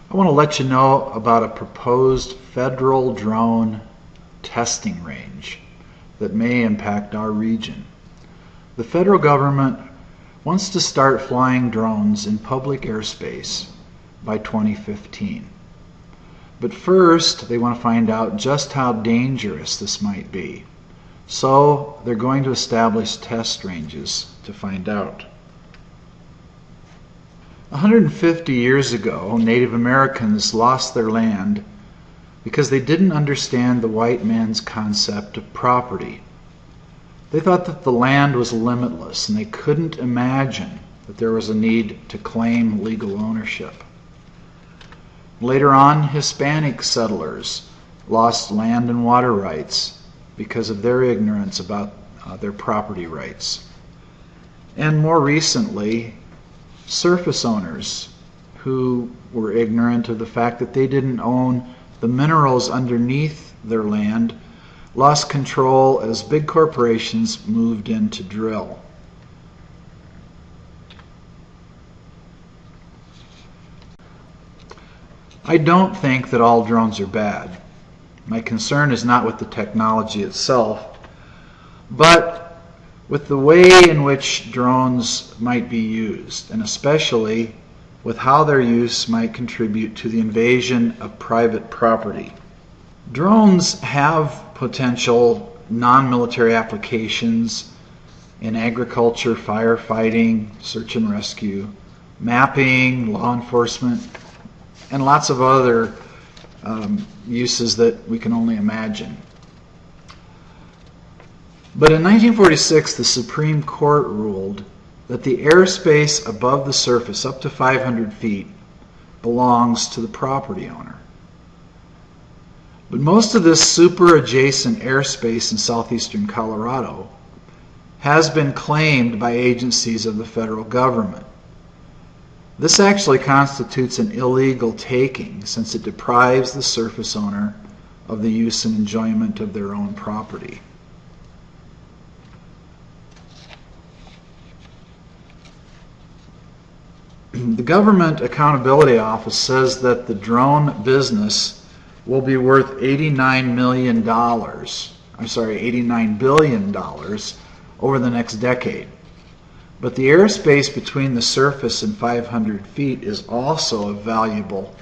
I want to let you know about a proposed federal drone testing range that may impact our region. The federal government wants to start flying drones in public airspace by 2015. But first, they want to find out just how dangerous this might be. So they're going to establish test ranges to find out. 150 years ago, Native Americans lost their land because they didn't understand the white man's concept of property. They thought that the land was limitless, and they couldn't imagine that there was a need to claim legal ownership. Later on, Hispanic settlers lost land and water rights because of their ignorance about their property rights. And more recently, surface owners who were ignorant of the fact that they didn't own the minerals underneath their land lost control as big corporations moved in to drill. I don't think that all drones are bad. My concern is not with the technology itself, but with the way in which drones might be used, and especially with how their use might contribute to the invasion of private property. Drones have potential non-military applications in agriculture, firefighting, search and rescue, mapping, law enforcement, and lots of other uses that we can only imagine. But in 1946, the Supreme Court ruled that the airspace above the surface, up to 500 feet, belongs to the property owner. But most of this super adjacent airspace in southeastern Colorado has been claimed by agencies of the federal government. This actually constitutes an illegal taking, since it deprives the surface owner of the use and enjoyment of their own property. The Government Accountability Office says that the drone business will be worth $89 billion over the next decade. But the airspace between the surface and 500 feet is also a valuable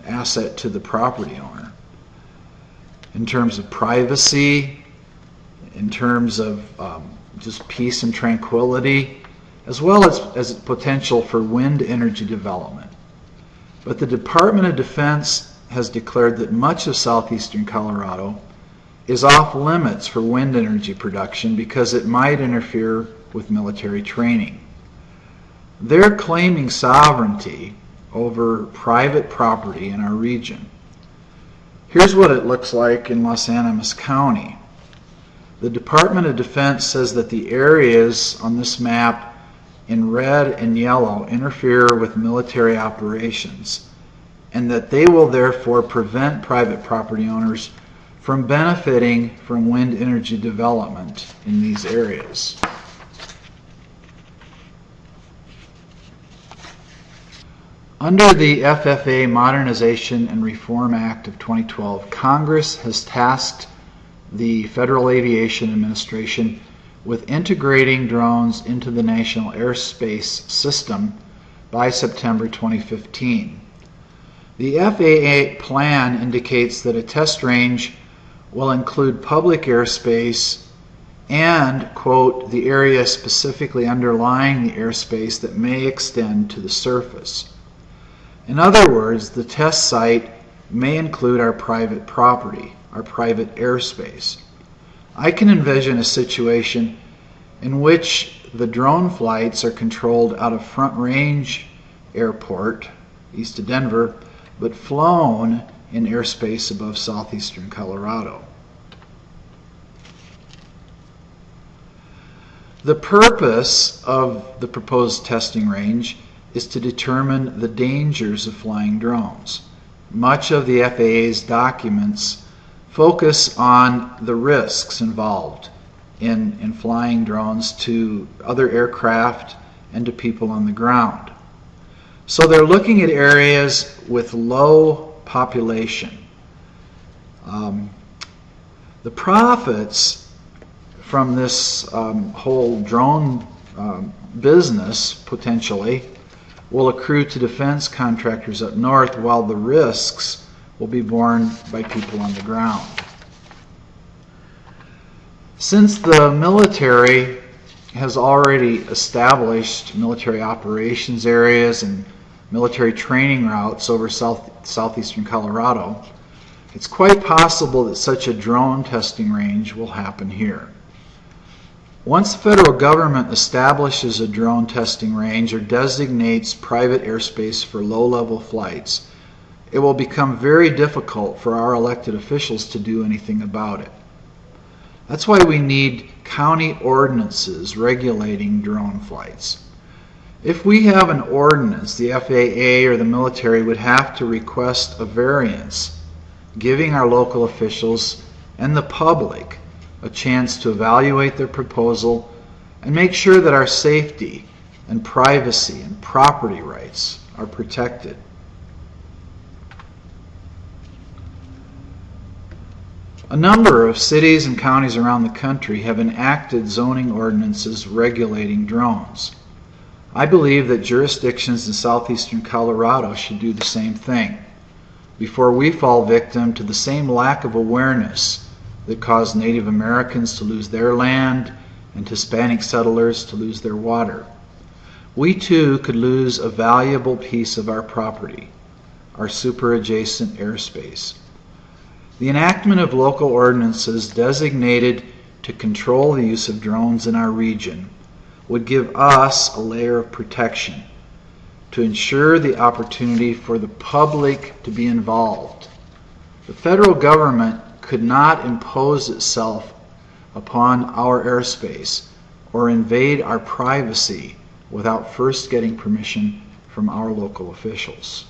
asset to the property owner in terms of privacy, in terms of just peace and tranquility, as well as potential for wind energy development. But the Department of Defense has declared that much of southeastern Colorado is off limits for wind energy production because it might interfere with military training. They're claiming sovereignty over private property in our region. Here's what it looks like in Los Animas County. The Department of Defense says that the areas on this map in red and yellow interfere with military operations, and that they will therefore prevent private property owners from benefiting from wind energy development in these areas. Under the FFA Modernization and Reform Act of 2012, Congress has tasked the Federal Aviation Administration with integrating drones into the National Airspace System by September 2015. The FAA plan indicates that a test range will include public airspace and, quote, the area specifically underlying the airspace that may extend to the surface. In other words, the test site may include our private property, our private airspace. I can envision a situation in which the drone flights are controlled out of Front Range Airport, east of Denver, but flown in airspace above southeastern Colorado. The purpose of the proposed testing range is to determine the dangers of flying drones. Much of the FAA's documents focus on the risks involved in flying drones to other aircraft and to people on the ground. So they're looking at areas with low population. The profits from this whole drone business, potentially, will accrue to defense contractors up north, while the risks will be borne by people on the ground. Since the military has already established military operations areas and military training routes over southeastern Colorado, it's quite possible that such a drone testing range will happen here. Once the federal government establishes a drone testing range or designates private airspace for low-level flights, it will become very difficult for our elected officials to do anything about it. That's why we need county ordinances regulating drone flights. If we have an ordinance, the FAA or the military would have to request a variance, giving our local officials and the public a chance to evaluate their proposal and make sure that our safety and privacy and property rights are protected. A number of cities and counties around the country have enacted zoning ordinances regulating drones. I believe that jurisdictions in southeastern Colorado should do the same thing before we fall victim to the same lack of awareness that caused Native Americans to lose their land and Hispanic settlers to lose their water. We too could lose a valuable piece of our property, our super-adjacent airspace. The enactment of local ordinances designated to control the use of drones in our region would give us a layer of protection to ensure the opportunity for the public to be involved. The federal government could not impose itself upon our airspace or invade our privacy without first getting permission from our local officials.